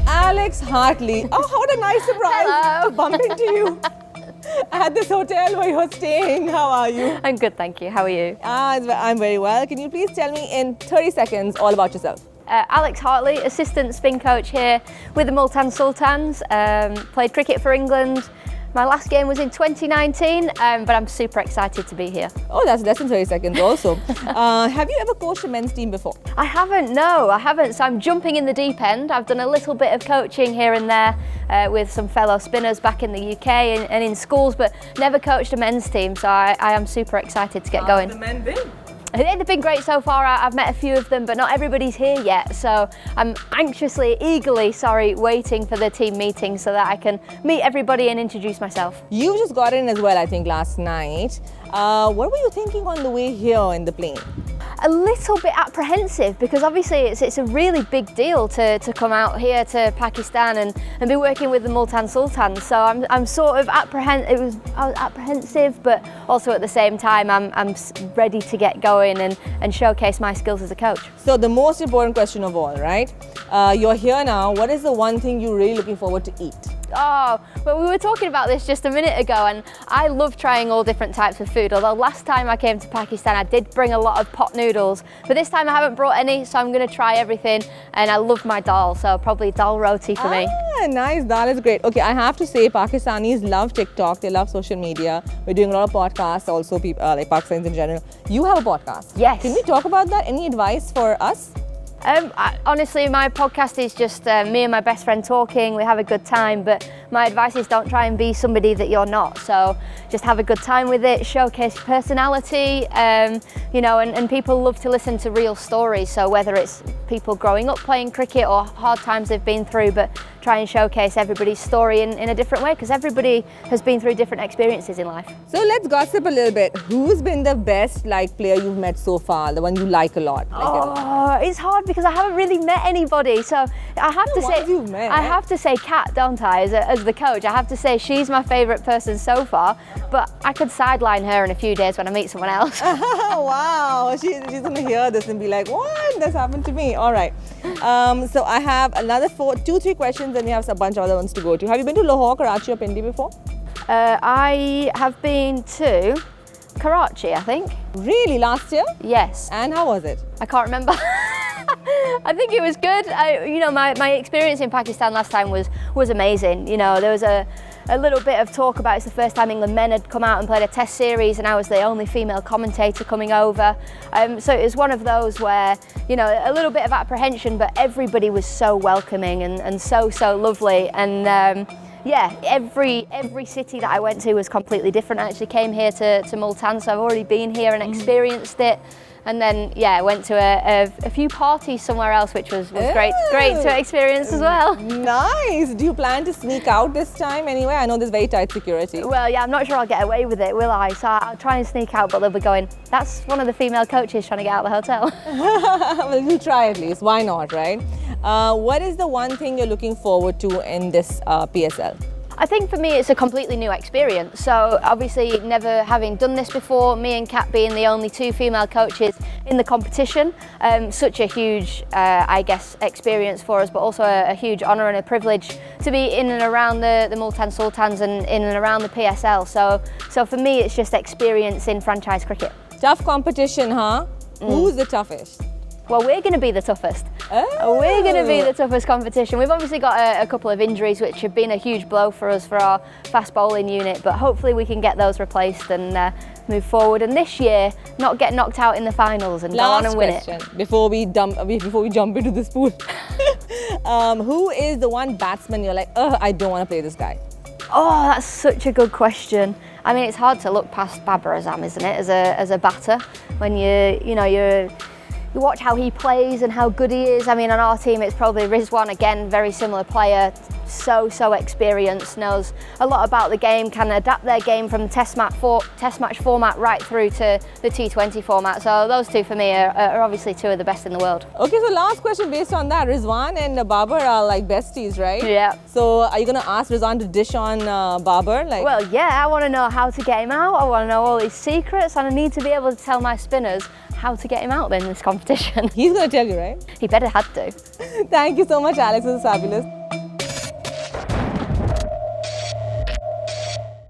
Alex Hartley. Oh, what a nice surprise Hello. to bump into you at this hotel where you're staying. How are you? I'm good, thank you. How are you? I'm very well. Can you please tell me in 30 seconds all about yourself? Alex Hartley, assistant spin coach here with the Multan Sultans. Played cricket for England. My last game was in 2019, but I'm super excited to be here. Oh, that's less than 30 seconds also. Have you ever coached a men's team before? I haven't, no, I haven't. So I'm jumping in the deep end. I've done a little bit of coaching here and there with some fellow spinners back in the UK and in schools, but never coached a men's team. So I am super excited to get going. How have the men been? They've been great so far. I've met a few of them, but not everybody's here yet. So I'm anxiously, eagerly, waiting for the team meeting so that I can meet everybody and introduce myself. You just got in as well, I think, last night. What were you thinking on the way here in the plane? A little bit apprehensive because obviously it's a really big deal to come out here to Pakistan and be working with the Multan Sultans. So I'm sort of I was apprehensive, but also at the same time I'm ready to get going and showcase my skills as a coach. So the most important question of all, right? You're here now. What is the one thing you're really looking forward to eat? Oh, well, we were talking about this just a minute ago, and I love trying all different types of food. Although last time I came to Pakistan, I did bring a lot of pot noodles, but this time I haven't brought any, so I'm going to try everything. And I love my dal, so probably dal roti for me. Nice, that is great. Okay, I have to say, Pakistanis love TikTok. They love social media. We're doing a lot of podcasts, also people like Pakistanis in general. You have a podcast. Yes. Can we talk about that? Any advice for us? Honestly, my podcast is just me and my best friend talking. We have a good time, but my advice is don't try and be somebody that you're not. So just have a good time with it, showcase your personality, you know, and people love to listen to real stories. So whether it's people growing up playing cricket or hard times they've been through, but try and showcase everybody's story in a different way because everybody has been through different experiences in life. So let's gossip a little bit. Who's been the best player you've met so far? The one you like a lot? It's hard because I haven't really met anybody. So I have to say, you've met. I have to say Kat, don't I, as the coach? I have to say she's my favourite person so far, but I could sideline her in a few days when I meet someone else. Wow, she's gonna hear this and be like, what? That's happened to me. All right. So I have another 2-3 questions and we have a bunch of other ones to go to. Have you been to Lahore, Karachi or Pindi before? I have been to Karachi, I think. Really? Last year? Yes. And how was it? I can't remember. I think it was good. You know, my experience in Pakistan last time was amazing. You know, there was a little bit of talk about it's the first time England men had come out and played a test series and I was the only female commentator coming over. So it was one of those where, you know, a little bit of apprehension, but everybody was so welcoming and so lovely. And yeah, every city that I went to was completely different. I actually came here to Multan, so I've already been here and experienced it. And then, yeah, I went to a few parties somewhere else, which was great to experience as well. Nice. Do you plan to sneak out this time anyway? I know there's very tight security. Well, yeah, I'm not sure I'll get away with it, will I? So I'll try and sneak out, but they'll be going, that's one of the female coaches trying to get out of the hotel. Well, we'll try at least. Why not, right? What is the one thing you're looking forward to in this PSL? I think for me it's a completely new experience. So obviously never having done this before, me and Kat being the only 2 female coaches in the competition, such a huge, I guess, experience for us, but also a huge honour and a privilege to be in and around the Multan Sultans and in and around the PSL. So for me it's just experience in franchise cricket. Tough competition, huh? Who's the toughest? Well, we're going to be the toughest. Oh. We're going to be the toughest competition. We've obviously got a couple of injuries which have been a huge blow for us for our fast bowling unit, but hopefully we can get those replaced and move forward. And this year, not get knocked out in the finals and go on and win it. Before we jump into this pool. Who is the one batsman you're like, I don't want to play this guy? Oh, that's such a good question. I mean, it's hard to look past Babar Azam, isn't it, as a batter when you watch how he plays and how good he is. I mean, on our team, it's probably Rizwan, again, very similar player, so experienced, knows a lot about the game, can adapt their game from the test match format right through to the T20 format. So those 2 for me are obviously 2 of the best in the world. Okay, so last question based on that. Rizwan and Babar are like besties, right? Yeah. So are you going to ask Rizwan to dish on Babar? Well, yeah, I want to know how to get him out. I want to know all his secrets, and I need to be able to tell my spinners how to get him out in this competition. He's going to tell you, right? He better had to. Thank you so much, Alex. This is fabulous.